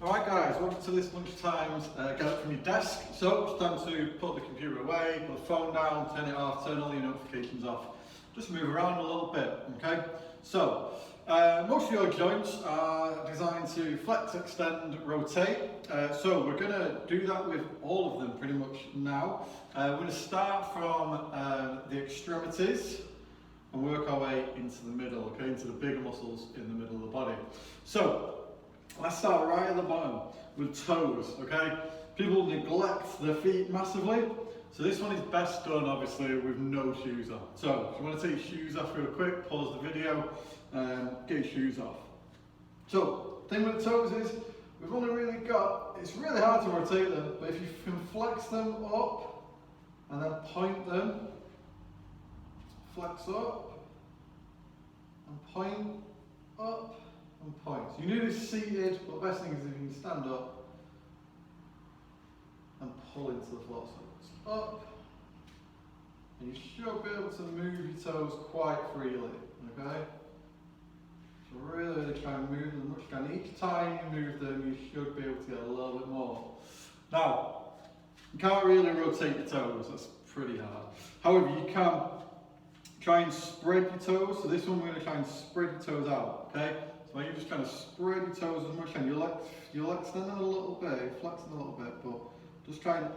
Alright guys, welcome to this lunchtime get up from your desk. So it's time to put the computer away, put the phone down, turn it off, turn all your notifications off. Just move around a little bit, okay? So, most of your joints are designed to flex, extend, rotate. So we're going to do that with all of them pretty much now. We're going to start from the extremities and work our way into the middle, okay? Into the bigger muscles in the middle of the body. So, let's start right at the bottom with toes, okay? People neglect their feet massively. So this one is best done obviously with no shoes on. So if you want to take your shoes off real quick, pause the video and get your shoes off. So the thing with the toes is, we've only really got, it's really hard to rotate them, but if you can flex them up and then point them, flex up and point up and point. So you can do this seated, but the best thing is if you can stand up and pull into the floor. So it's up, and you should be able to move your toes quite freely, okay? So really try and move them as much as you can. Each time you move them, you should be able to get a little bit more. Now, you can't really rotate your toes, that's pretty hard. However, you can try and spread your toes. So this one we're going to try and spread your toes out, okay? So you're just trying to spread your toes as much as you can. You'll extend them a little bit, flex them a little bit, but just try and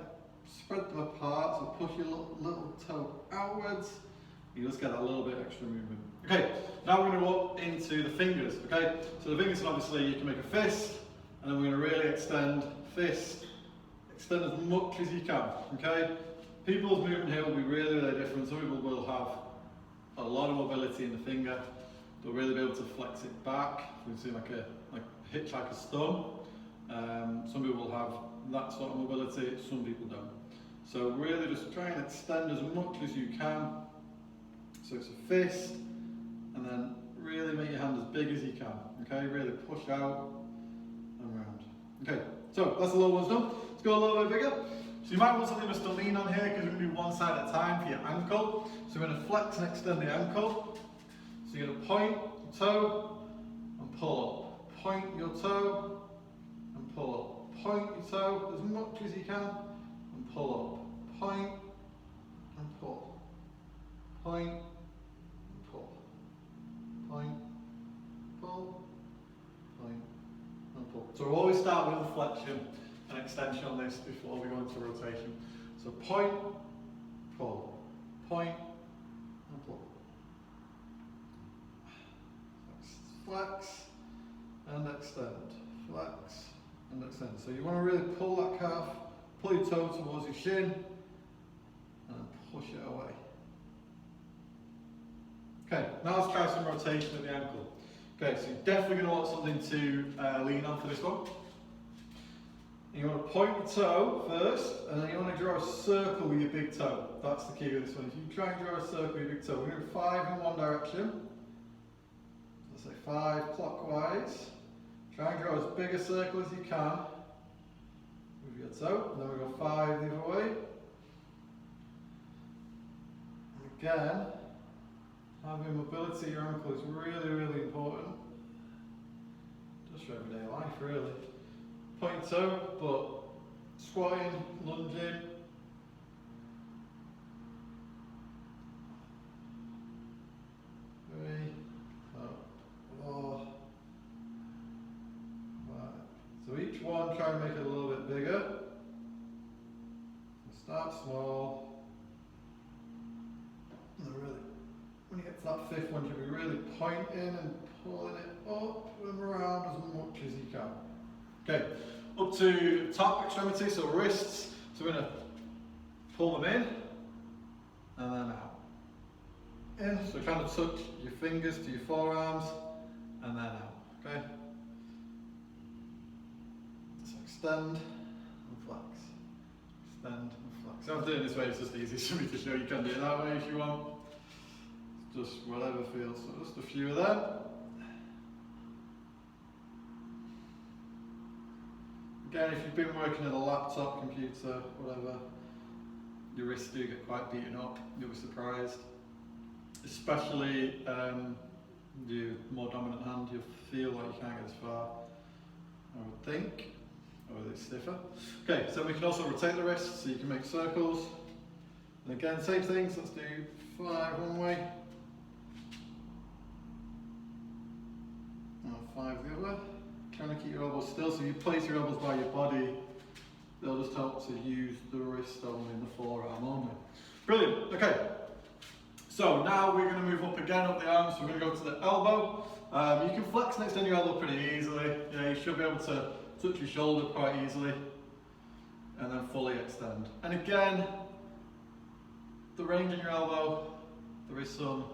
spread them apart. So push your little toe outwards. You just get a little bit extra movement. Okay, now we're going to go up into the fingers, okay? So the fingers, obviously, you can make a fist, and then we're going to really extend fist. Extend as much as you can, okay? People's movement here will be really, really different. Some people will have a lot of mobility in the finger. They'll really be able to flex it back. We see like a hitchhiker's thumb. Some people will have that sort of mobility, some people don't. So really just try and extend as much as you can. So it's a fist, and then really make your hand as big as you can. Okay, really push out and round. Okay, so that's the lower one's done. Let's go a little bit bigger. So you might want something just to lean on here because we're going to do one side at a time for your ankle. So we're going to flex and extend the ankle. So you're going to point your toe and pull up. Point your toe and pull up. Point your toe as much as you can and pull up. Point and pull. Point and pull. Point, pull, point and pull. So we'll always start with a flexion and extension on this before we go into rotation. So point, pull, point and pull. Flex and extend, flex and extend. So you want to really pull that calf, pull your toe towards your shin and push it away. Okay, now let's try some rotation of the ankle. Okay, so you're definitely going to want something to lean on for this one. You want to point your toe first, and then you want to draw a circle with your big toe. That's the key with this one. If you try and draw a circle with your big toe, we're going to do 5 in one direction. So say 5 clockwise. Try and draw as big a circle as you can with your toe. And then we go 5 the other way. And again, having mobility of your ankle is really, really important. Just for everyday life, really. Point toe, but squatting, lunging. So each one, try and make it a little bit bigger. Start small. And really, when you get to that 5th one, you'll be really pointing and pulling it up and around as much as you can. Okay, up to top extremity, so wrists. So we're going to pull them in and then out. In, so kind of touch your fingers to your forearms and then out. Okay. So extend and flex. Extend and flex. So I'm doing this way, it's just easy for me to show. You can do it that way if you want. Just whatever feels. So just a few of them. Again, if you've been working at a laptop, computer, whatever, your wrists do get quite beaten up. You'll be surprised. Especially the more dominant hand, you'll feel like you can't get as far, I would think. bit stiffer. Okay, so we can also rotate the wrist so you can make circles. And again, same things, let's do 5 one way. And 5 the other. Trying to keep your elbows still, so you place your elbows by your body. They'll just help to use the wrist only and the forearm only. Brilliant, okay. So now we're going to move up again, up the arms, so we're going to go to the elbow. You can flex and extend your elbow pretty easily. You should be able to touch your shoulder quite easily. And then fully extend. And again, the range in your elbow, there is some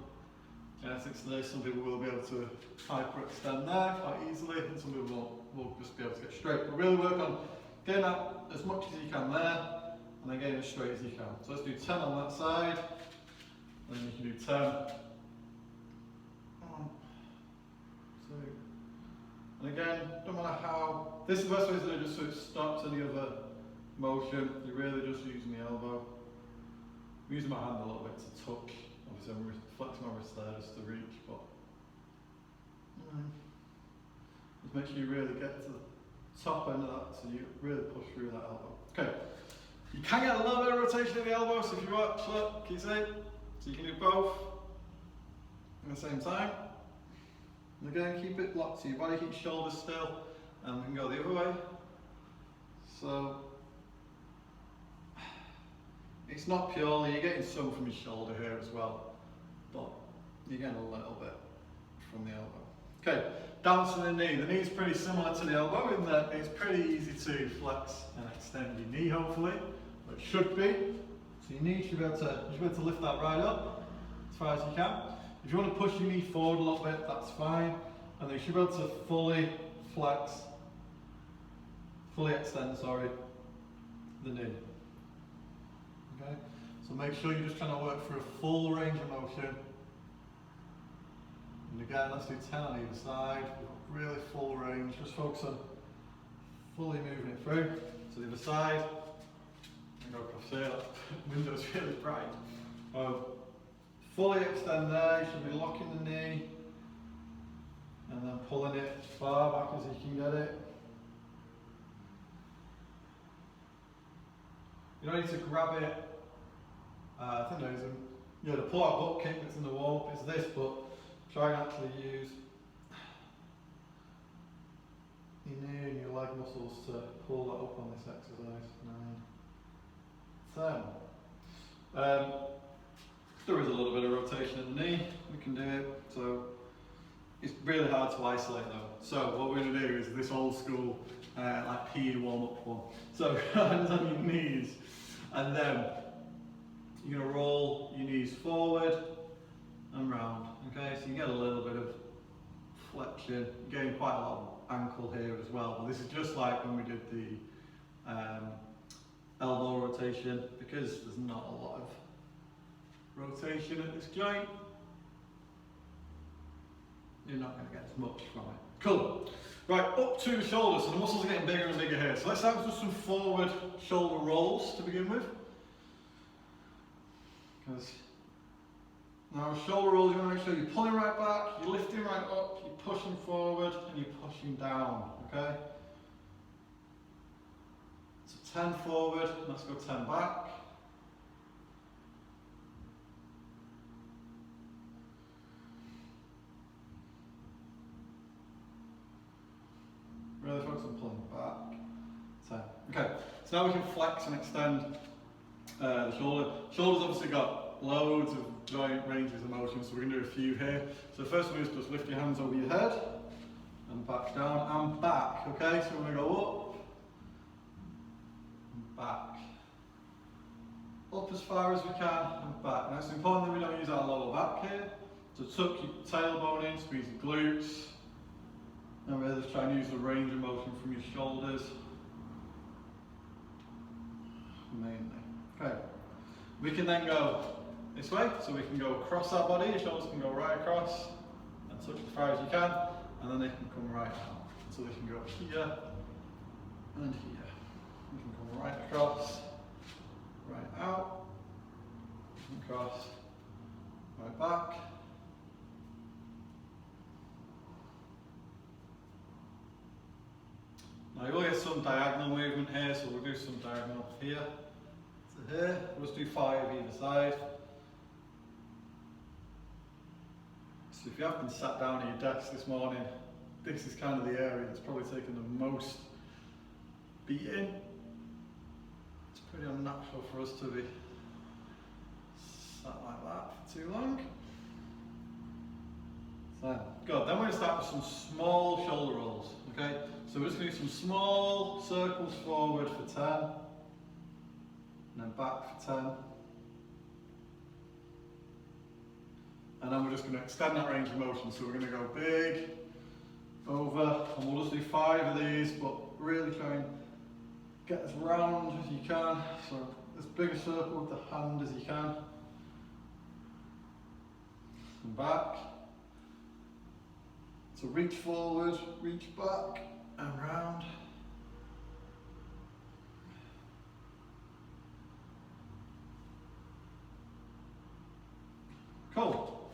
genetics to this. Some people will be able to hyperextend there quite easily, and some people will just be able to get straight. But really work on getting that as much as you can there, and then getting as straight as you can. So let's do 10 on that side, and then you can do 10. 1, 2. And again, no matter how, this is the best way to do it, just so it stops any other motion. You're really just using the elbow. I'm using my hand a little bit to touch. Obviously I'm flexing my wrist there just to reach, but just make sure you really get to the top end of that, so you really push through that elbow. Okay, you can get a little bit of rotation in the elbow, so if you watch, look, can you see? So you can do both at the same time. And again, keep it locked to your body, keep your shoulders still, and we can go the other way. So it's not purely, you're getting some from your shoulder here as well, but you're getting a little bit from the elbow. Okay, down to the knee. The knee is pretty similar to the elbow in that it's pretty easy to flex and extend your knee, hopefully, or it should be. So your knee should be able to lift that right up as far as you can. If you want to push your knee forward a little bit, that's fine. And then you should be able to fully extend, the knee. Okay, so make sure you're just trying to work for a full range of motion. And again, let's do 10 on either side. We've got really full range. Just focus on fully moving it through. To the other side. And go across here. That window's really bright. Fully extend there. You should be locking the knee. And then pulling it as far back as you can get it. You don't need to grab it. I think there's the pull-out butt kick that's in the wall. It's this, but try and actually use your knee and your leg muscles to pull that up on this exercise. 9, 10. There is a little bit of rotation in the knee. We can do it. So it's really hard to isolate though. So what we're going to do is this old school like PE warm-up one. So hands on your knees, and then you're going to roll your knees forward and round. Okay, so you get a little bit of flexion. You're getting quite a lot of ankle here as well. But this is just like when we did the elbow rotation, because there's not a lot of rotation at this joint. You're not going to get as much from it. Cool. Right, up to the shoulders. So the muscles are getting bigger and bigger here. So let's have just some forward shoulder rolls to begin with. Because now shoulder rolls, you want to make sure you're pulling right back, you're lifting right up, you're pushing forward, and you're pushing down. Okay. So 10 forward. Let's go 10 back. Really focus on pulling back. 10. Okay, so now we can flex and extend the shoulder. Shoulder's obviously got loads of joint ranges of motion, so we're going to do a few here. So the first one is just lift your hands over your head and back down and back. Okay, so we're going to go up and back. Up as far as we can and back. Now it's important that we don't use our lower back here. So tuck your tailbone in, squeeze your glutes. And really just try and use the range of motion from your shoulders mainly. Okay. We can then go this way, so we can go across our body. Your shoulders can go right across and touch as far as you can, and then they can come right out. So they can go here and here. We can come right across, right out, across, right back. Now you will get some diagonal movement here, so we'll do some diagonal here to here. We'll just do 5 either side. So if you have been sat down at your desk this morning, this is kind of the area that's probably taken the most beating. It's pretty unnatural for us to be sat like that for too long. So, good. Then we're going to start with some small shoulder rolls. Okay, so we're just going to do some small circles forward for 10, and then back for 10. And then we're just going to extend that range of motion. So we're going to go big, over, and we'll just do 5 of these, but really try and get as round as you can. So as big a circle with the hand as you can. And back. So reach forward, reach back, and round. Cool.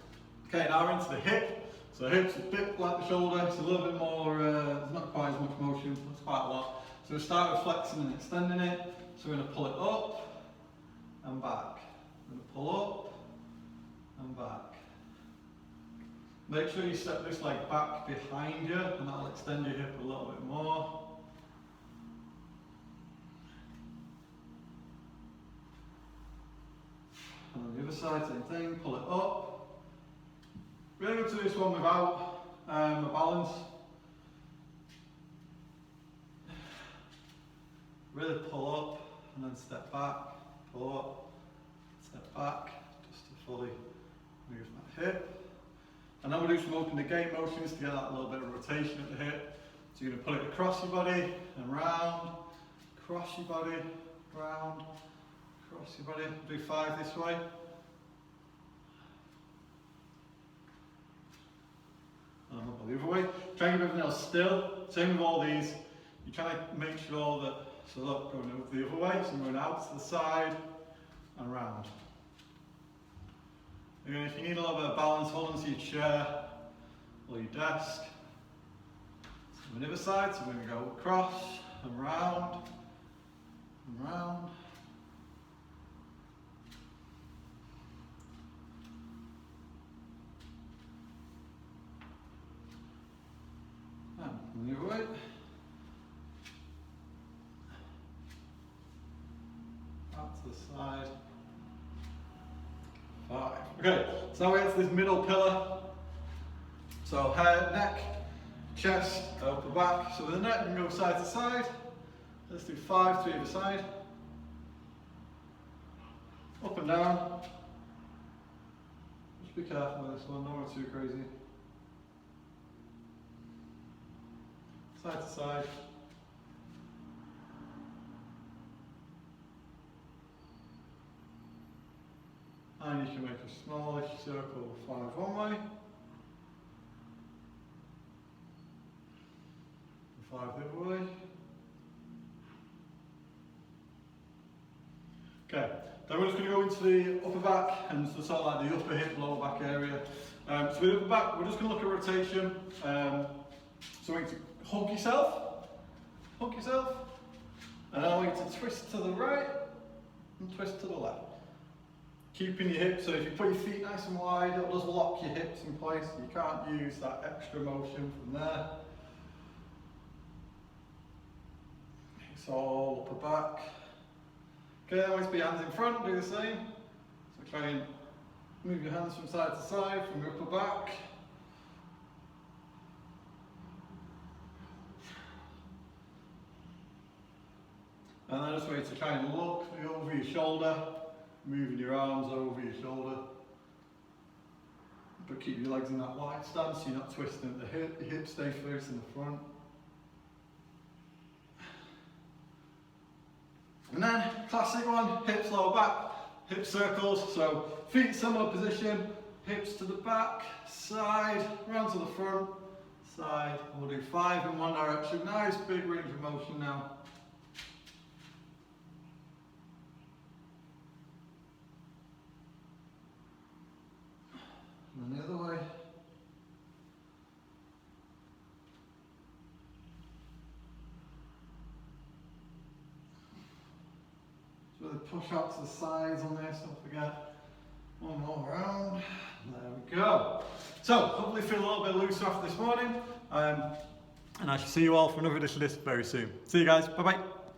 Okay, now we're into the hip. So the hip's a bit like the shoulder, it's a little bit more, there's not quite as much motion, it's quite a lot. So we start with flexing and extending it. So we're going to pull it up and back. We're going to pull up and back. Make sure you set this leg back behind you, and that'll extend your hip a little bit more. And on the other side, same thing, pull it up. Really good to do this one without a balance. Really pull up and then step back, pull up, step back, just to fully move that hip. And then we'll do some open the gate motions to get that little bit of rotation at the hip. So you're going to put it across your body and round, across your body, round, across your body. Do 5 this way. And up the other way. Try and keep everything else still. Same with all these. You're trying to make sure that, so look, going up the other way, so I'm going out to the side and round. Again, if you need a little bit of balance, hold onto your chair or your desk. So on the other side, so we're going to go across and round and round. And the other way. Out to the side. 5. Okay, so now we get to this middle pillar. So head, neck, chest, upper back. So with the neck, we can go side to side. Let's do 5 to either side. Up and down. Just be careful with this one, don't go too crazy. Side to side. And you can make a smallish circle of 5 one way, and 5 the other way. Okay, then we're just going to go into the upper back and so sort of like the upper hip, lower back area. So with the upper back, we're just going to look at rotation. So we need to hug yourself, and then we need to twist to the right and twist to the left. Keeping your hips, so if you put your feet nice and wide, it'll just lock your hips in place. You can't use that extra motion from there. It's all upper back. Okay, always be hands in front, do the same. So try and move your hands from side to side, from your upper back. And then just wait to try and look over your shoulder. Moving your arms over your shoulder, but keep your legs in that wide stance so you're not twisting at the hip. Your hips stay first in the front. And then, classic one, hips lower back, hip circles. So feet similar position, hips to the back, side, round to the front, side. We'll do 5 in one direction. Nice big range of motion now. And then the other way. really push out to the sides on this, don't forget. One more round. There we go. So, hopefully feel a little bit looser after this morning. And I shall see you all for another edition of this very soon. See you guys. Bye bye.